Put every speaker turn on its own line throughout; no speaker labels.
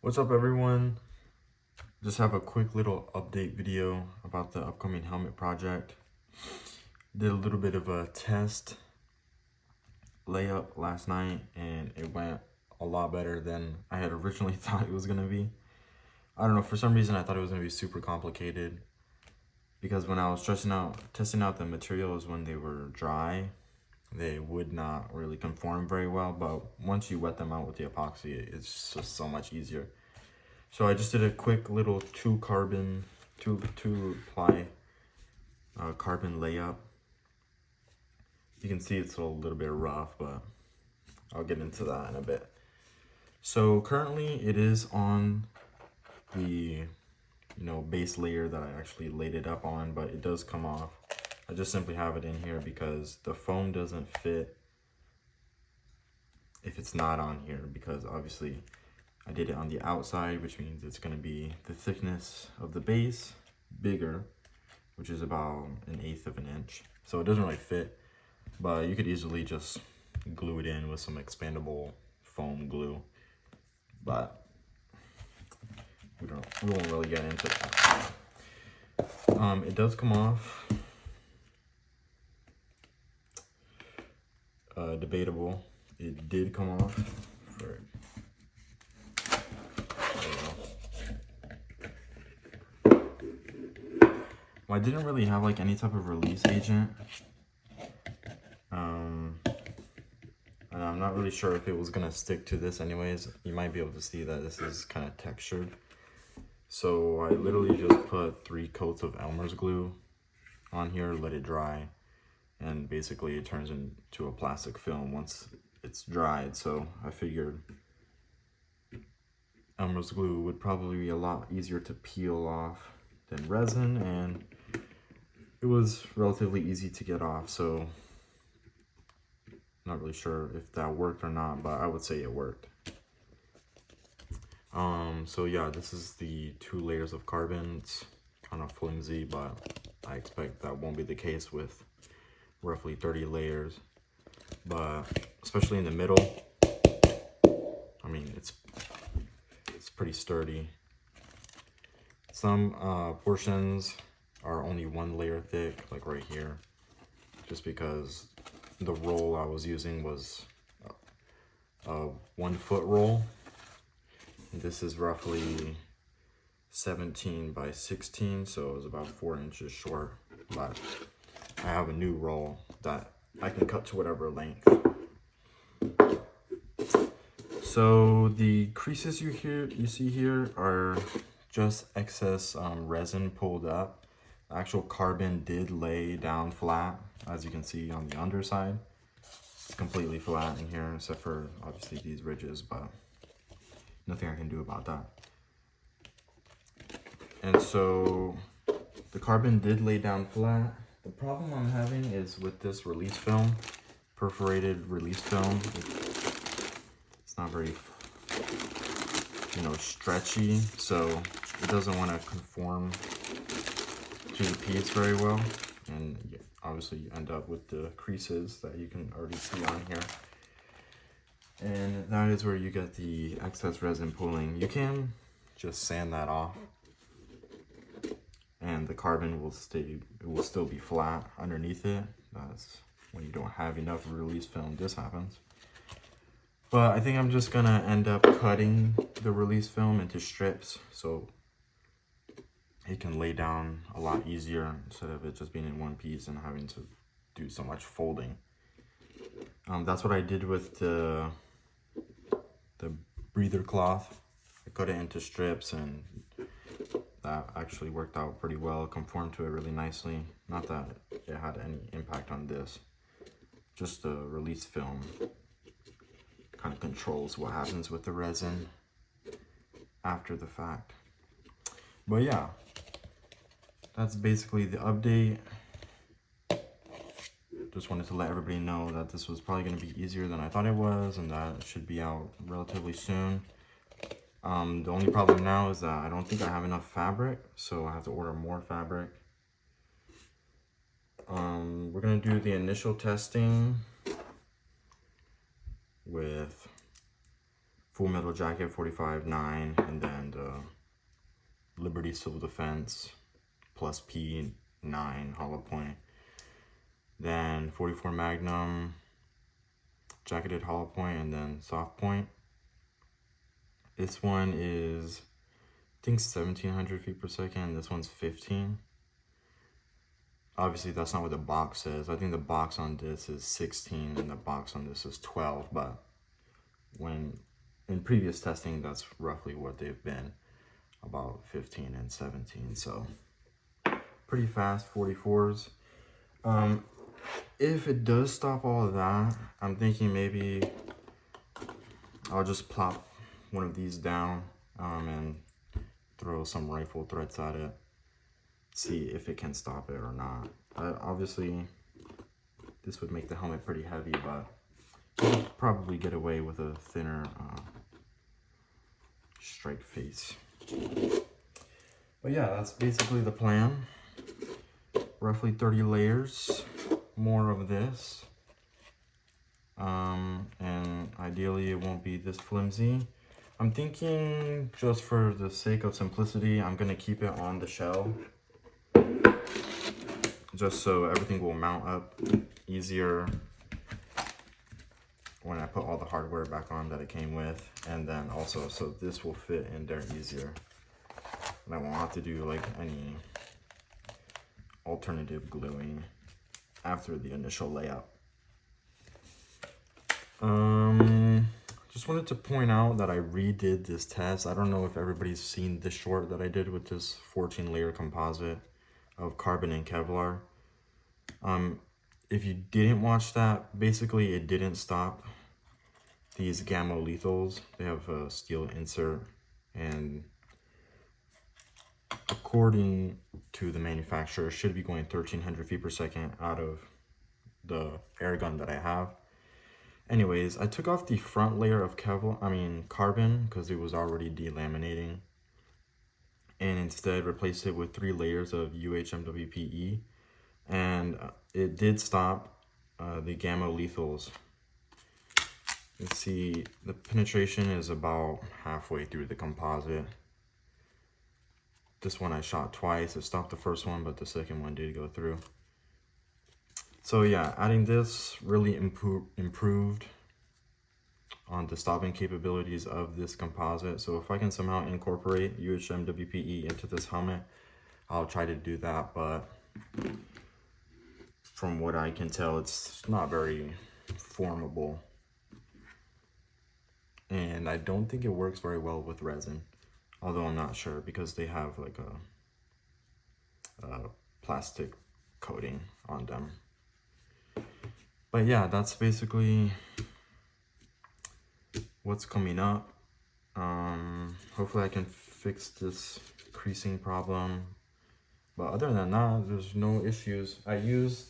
What's up, everyone? Just have a quick little update video about the upcoming helmet project. Did a little bit of a test layup last night and it went a lot better than I had originally thought it was gonna be. I don't know, for some reason I thought it was gonna be super complicated because when I was testing out the materials when they were dry, they would not really conform very well, but once you wet them out with the epoxy, it's just so much easier. So I just did a quick little two ply carbon layup. You can see it's a little bit rough, but I'll get into that in a bit. So currently it is on the base layer that I actually laid it up on, but it does come off. I just simply have it in here because the foam doesn't fit if it's not on here, because obviously I did it on the outside, which means it's going to be the thickness of the base bigger, which is about 1/8 of an inch. So it doesn't really fit, but you could easily just glue it in with some expandable foam glue. But we won't really get into that. It does come off. Debatable. It did come off. Well, I didn't really have like any type of release agent. And I'm not really sure if it was gonna stick to this anyways. You might be able to see that this is kind of textured. So I literally just put 3 coats of Elmer's glue on here, let it dry, and basically it turns into a plastic film once it's dried. So I figured Elmer's glue would probably be a lot easier to peel off than resin, and it was relatively easy to get off. So not really sure if that worked or not, but I would say it worked. So yeah, this is the 2 layers of carbon. It's kind of flimsy, but I expect that won't be the case with roughly 30 layers. But especially in the middle, I mean, it's pretty sturdy. Some portions are only 1 layer thick, like right here, just because the roll I was using was a 1 foot roll. This is roughly 17 by 16, so it was about 4 inches short. But I have a new roll that I can cut to whatever length. So the creases you see here are just excess resin pulled up. The actual carbon did lay down flat, as you can see on the underside. It's completely flat in here, except for obviously these ridges, but nothing I can do about that. And so the carbon did lay down flat. The problem I'm having is with this release film, perforated release film. It's not very, stretchy, so it doesn't want to conform to the piece very well. And obviously you end up with the creases that you can already see on here. And that is where you get the excess resin pooling. You can just sand that off, and the carbon will still be flat underneath it. That's when you don't have enough release film, this happens. But I think I'm just gonna end up cutting the release film into strips so it can lay down a lot easier instead of it just being in one piece and having to do so much folding. That's what I did with the breather cloth. I cut it into strips, and that actually worked out pretty well. It conformed to it really nicely. Not that it had any impact on this. Just the release film kind of controls what happens with the resin after the fact. But yeah, that's basically the update. Just wanted to let everybody know that this was probably going to be easier than I thought it was, and that it should be out relatively soon. The only problem now is that I don't think I have enough fabric, so I have to order more fabric. We're going to do the initial testing with Full Metal Jacket 45.9, and then the Liberty Civil Defense plus P9 hollow point. Then 44 Magnum jacketed hollow point, and then soft point. This one is, I think, 1700 feet per second. This one's 15. Obviously, that's not what the box says. I think the box on this is 16 and the box on this is 12. But when in previous testing, that's roughly what they've been, about 15 and 17. So pretty fast 44s. If it does stop all of that, I'm thinking maybe I'll just plop one of these down and throw some rifle threads at it, see if it can stop it or not. Obviously, this would make the helmet pretty heavy, but you'll probably get away with a thinner strike face. But yeah, that's basically the plan. Roughly 30 layers, more of this. And ideally it won't be this flimsy. I'm thinking, just for the sake of simplicity, I'm gonna keep it on the shell, just so everything will mount up easier when I put all the hardware back on that it came with, and then also so this will fit in there easier, and I won't have to do like any alternative gluing after the initial layup. Just wanted to point out that I redid this test. I don't know if everybody's seen this short that I did with this 14 layer composite of carbon and Kevlar. If you didn't watch that, basically it didn't stop these gamma lethals. They have a steel insert, and according to the manufacturer, it should be going 1300 feet per second out of the air gun that I have. Anyways, I took off the front layer of carbon, because it was already delaminating, and instead replaced it with 3 layers of UHMWPE, and it did stop the gamma lethals. You see the penetration is about halfway through the composite. This one I shot twice. It stopped the first one, but the second one did go through. So yeah, adding this really improved on the stopping capabilities of this composite. So if I can somehow incorporate UHMWPE into this helmet, I'll try to do that. But from what I can tell, it's not very formable. And I don't think it works very well with resin. Although I'm not sure, because they have like a plastic coating on them. But yeah, that's basically what's coming up. Hopefully I can fix this creasing problem. But other than that, there's no issues. I used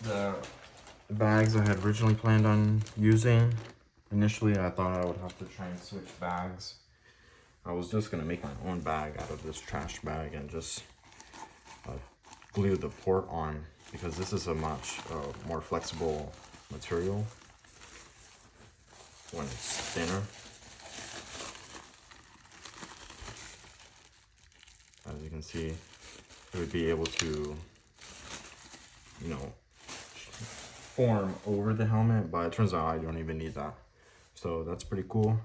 the bags I had originally planned on using. Initially, I thought I would have to try and switch bags. I was just gonna make my own bag out of this trash bag and just glue the port on, because this is a much more flexible material when it's thinner. As you can see, it would be able to, you know, form over the helmet, but it turns out I don't even need that. So that's pretty cool.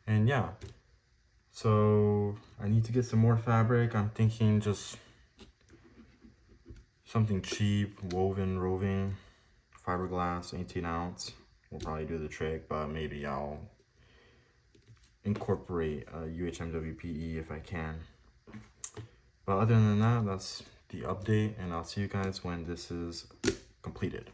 And yeah, so I need to get some more fabric. I'm thinking just something cheap, woven roving, fiberglass, 18 ounce will probably do the trick, but maybe I'll incorporate UHMWPE if I can. But other than that, that's the update, and I'll see you guys when this is completed.